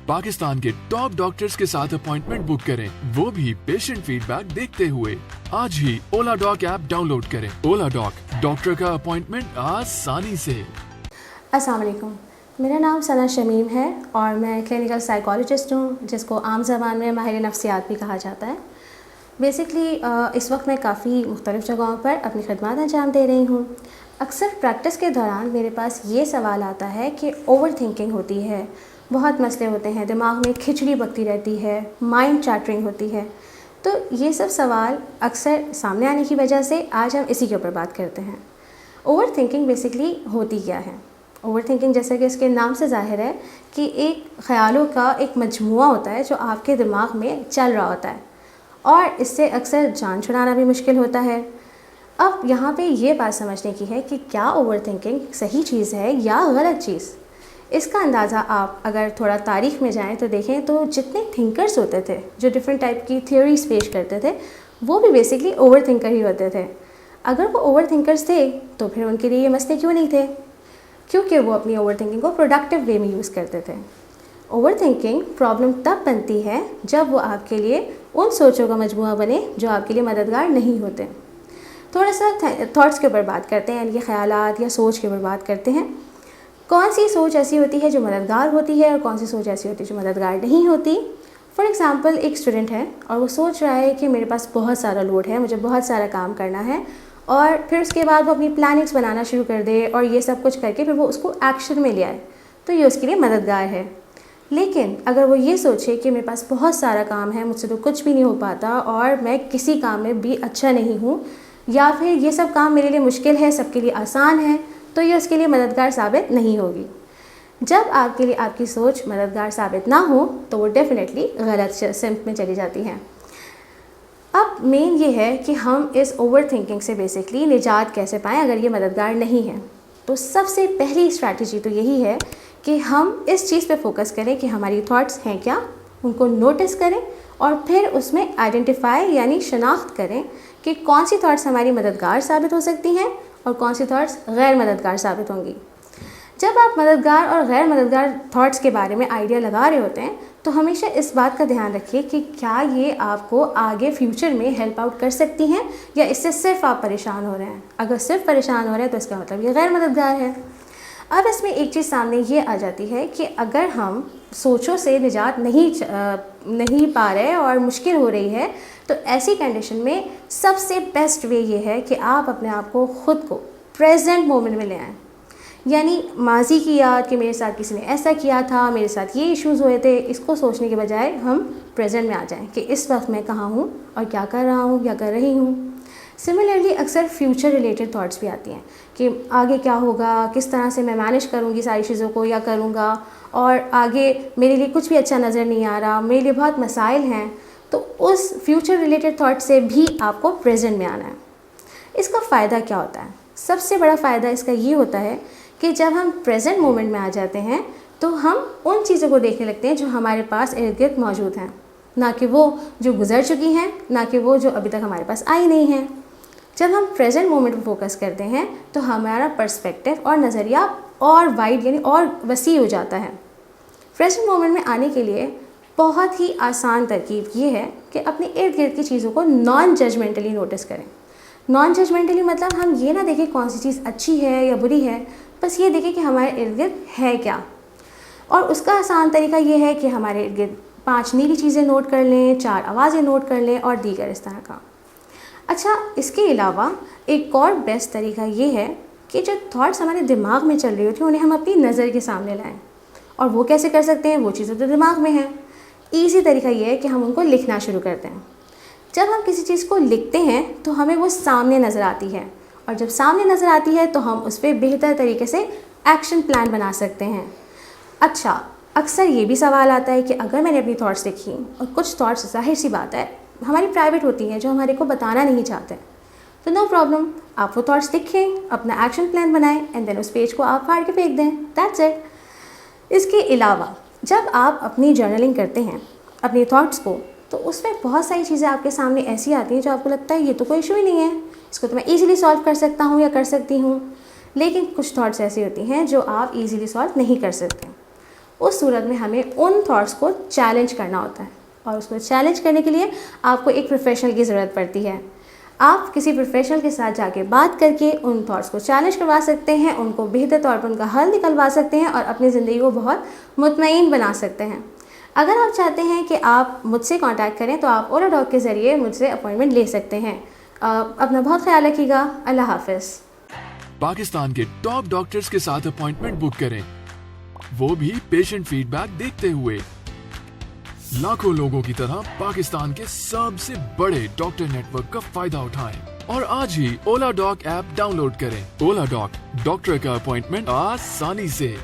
पाकिस्तान के top doctors के साथ अपॉइंटमेंट बुक करें, वो भी पेशेंट फीडबैक देखते हुए। आज ही ओला डॉक ऐप डाउनलोड करें। ओला डॉक, डॉक्टर का अपॉइंटमेंट आसानी से। अस्सलाम वालेकुम, मेरा नाम सना शमीम है और मैं क्लिनिकल साइकोलॉजिस्ट हूँ, जिसको आम ज़बान में माहिर नफ्सियात भी कहा जाता है। बेसिकली इस वक्त मैं काफ़ी मुख्तलिफ़ जगहों पर अपनी खदमात अंजाम दे रही हूँ। अक्सर प्रैक्टिस के दौरान मेरे पास ये सवाल आता है कि ओवर थिंकिंग होती है, बहुत मसले होते हैं, दिमाग में खिचड़ी पकती रहती है, माइंड चैटरिंग होती है। तो ये सब सवाल अक्सर सामने आने की वजह से आज हम इसी के ऊपर बात करते हैं। ओवर थिंकिंग बेसिकली होती क्या है? ओवर थिंकिंग जैसे कि इसके नाम से ज़ाहिर है कि एक ख़यालों का एक मजमुआ होता है जो आपके दिमाग में चल रहा होता है और इससे अक्सर जान छुड़ाना भी मुश्किल होता है। अब यहाँ पे ये बात समझने की है कि क्या ओवर थिंकिंग सही चीज़ है या गलत चीज़। इसका अंदाज़ा आप अगर थोड़ा तारीख़ में जाएं तो देखें तो जितने थिंकर्स होते थे जो डिफरेंट टाइप की थ्योरीज पेश करते थे, वो भी बेसिकली ओवर थिंकर ही होते थे। अगर वो ओवर थिंकर्स थे तो फिर उनके लिए ये मसले क्यों नहीं थे? क्योंकि वो अपनी ओवर थिंकिंग को प्रोडक्टिव वे में यूज़ करते थे। ओवर थिंकिंग प्रॉब्लम तब बनती है जब वो आपके लिए उन सोचों का मजमूआ बने जो आपके लिए मददगार नहीं होते। थोड़ा सा थॉट्स के ऊपर बात करते हैं, यानी कि ख़यालात या सोच के ऊपर बात करते हैं। कौन सी सोच ऐसी होती है जो मददगार होती है और कौन सी सोच ऐसी होती है जो मददगार नहीं होती। फॉर एग्ज़ाम्पल, एक स्टूडेंट है और वो सोच रहा है कि मेरे पास बहुत सारा लोड है, मुझे बहुत सारा काम करना है, और फिर उसके बाद वो अपनी प्लानिंग्स बनाना शुरू कर दे और ये सब कुछ करके फिर वो उसको एक्शन में ले आए, तो ये उसके लिए मददगार है। लेकिन अगर वो ये सोचे कि मेरे पास बहुत सारा काम है, मुझसे तो कुछ भी नहीं हो पाता और मैं किसी काम में भी अच्छा नहीं हूँ, या फिर ये सब काम मेरे लिए मुश्किल है, सबके लिए आसान है, तो ये उसके लिए मददगार साबित नहीं होगी। जब आपके लिए आपकी सोच मददगार साबित ना हो तो वो डेफिनेटली गलत सिम्त में चली जाती है। अब मेन ये है कि हम इस ओवर थिंकिंग से बेसिकली निजात कैसे पाएँ अगर ये मददगार नहीं है। तो सबसे पहली स्ट्रैटेजी तो यही है कि हम इस चीज़ पे फोकस करें कि हमारी थॉट्स हैं क्या, उनको नोटिस करें और फिर उसमें आइडेंटिफाई यानी शनाख्त करें कि कौन सी थॉट्स हमारी मददगार साबित हो सकती हैं और कौन सी थॉट्स गैर मददगार साबित होंगी। जब आप मददगार और गैर मददगार थॉट्स के बारे में आइडिया लगा रहे होते हैं तो हमेशा इस बात का ध्यान रखिए कि क्या ये आपको आगे फ्यूचर में हेल्प आउट कर सकती हैं या इससे सिर्फ आप परेशान हो रहे हैं। अगर सिर्फ परेशान हो रहे हैं तो इसका मतलब ये गैर मददगार है। अब इसमें एक चीज़ सामने ये आ जाती है कि अगर हम सोचों से निजात नहीं पा रहे और मुश्किल हो रही है, तो ऐसी कंडीशन में सबसे बेस्ट वे ये है कि आप अपने आप को ख़ुद को प्रेजेंट मोमेंट में ले आएँ। यानी माजी की याद कि मेरे साथ किसी ने ऐसा किया था, मेरे साथ ये इश्यूज़ हुए थे, इसको सोचने के बजाय हम प्रेजेंट में आ जाएं कि इस वक्त मैं कहाँ हूँ और क्या कर रहा हूँ, क्या कर रही हूँ। सिमिलरली अक्सर फ्यूचर रिलेटेड थॉट्स भी आती हैं कि आगे क्या होगा, किस तरह से मैं मैनेज करूँगी सारी चीज़ों को या करूँगा, और आगे मेरे लिए कुछ भी अच्छा नज़र नहीं आ रहा, मेरे लिए बहुत मसाइल हैं। तो उस फ्यूचर रिलेटेड थॉट से भी आपको प्रेजेंट में आना है। इसका फ़ायदा क्या होता है? सबसे बड़ा फ़ायदा इसका ये होता है कि जब हम प्रेजेंट मोमेंट में आ जाते हैं तो हम उन चीज़ों को देखने लगते हैं जो हमारे पास इर्द गिर्द मौजूद हैं, ना कि वो जो गुजर चुकी हैं, ना कि वो जो अभी तक हमारे पास आई नहीं हैं। जब हम प्रेजेंट मोमेंट पर फोकस करते हैं तो हमारा पर्सपेक्टिव और नज़रिया और वाइड यानी और वसी हो जाता है। प्रेजेंट मोमेंट में आने के लिए बहुत ही आसान तरकीब ये है कि अपने इर्द गिर्द की चीज़ों को नॉन जजमेंटली नोटिस करें। नॉन जजमेंटली मतलब हम ये ना देखें कौन सी चीज़ अच्छी है या बुरी है, बस ये देखें कि हमारे इर्द गिर्द है क्या। और उसका आसान तरीका ये है कि हमारे इर्द गिर्द 5 नीली चीज़ें नोट कर लें, 4 आवाज़ें नोट कर लें और दीगर इस तरह का। अच्छा, इसके अलावा एक और बेस्ट तरीका ये है कि जो थॉट्स हमारे दिमाग में चल रही होती हैं उन्हें हम अपनी नज़र के सामने लाएं। और वो कैसे कर सकते हैं? वो चीज़ें तो दिमाग में हैं। ईजी तरीका ये है कि हम उनको लिखना शुरू करते हैं। जब हम किसी चीज़ को लिखते हैं तो हमें वो सामने नज़र आती है, और जब सामने नज़र आती है तो हम उस पर बेहतर तरीके से एक्शन प्लान बना सकते हैं। अच्छा, अक्सर ये भी सवाल आता है कि अगर मैंने अपनी थॉट्स लिखी और कुछ थॉट्स ज़ाहिर सी बात है हमारी प्राइवेट होती हैं जो हमारे को बताना नहीं चाहते, तो नो प्रॉब्लम, आप वो थॉट्स लिखें, अपना एक्शन प्लान बनाएं एंड देन उस पेज को आप फाड़ के फेंक दें। That's it. इसके अलावा जब आप अपनी जर्नलिंग करते हैं अपनी थॉट्स को, तो उसमें बहुत सारी चीज़ें आपके सामने ऐसी आती हैं जो आपको लगता है ये तो कोई इशू ही नहीं है, इसको तो मैं ईज़िली सॉल्व कर सकता हूँ या कर सकती हूँ। लेकिन कुछ थॉट्स ऐसी होती हैं जो आप ईज़िली सॉल्व नहीं कर सकते। اس صورت میں ہمیں ان تھاٹس کو چیلنج کرنا ہوتا ہے، اور اس کو چیلنج کرنے کے لیے آپ کو ایک پروفیشنل کی ضرورت پڑتی ہے. آپ کسی پروفیشنل کے ساتھ جا کے بات کر کے ان تھاٹس کو چیلنج کروا سکتے ہیں، ان کو بہتر طور پر ان کا حل نکلوا سکتے ہیں اور اپنی زندگی کو بہت مطمئن بنا سکتے ہیں. اگر آپ چاہتے ہیں کہ آپ مجھ سے کانٹیکٹ کریں تو آپ اولا ڈاک کے ذریعے مجھ سے اپوائنٹمنٹ لے سکتے ہیں. اپنا بہت خیال رکھیے گا. اللہ حافظ. پاکستان کے ٹاپ ڈاکٹرز کے ساتھ اپوائنٹمنٹ بک کریں، وہ بھی پیشنٹ فیڈ بیک دیکھتے ہوئے. لاکھوں لوگوں کی طرح پاکستان کے سب سے بڑے ڈاکٹر نیٹ ورک کا فائدہ اٹھائیں اور آج ہی اولا ڈاک ایپ ڈاؤن لوڈ کریں. اولا ڈاک، ڈاکٹر کا اپوائنٹمنٹ آسانی سے.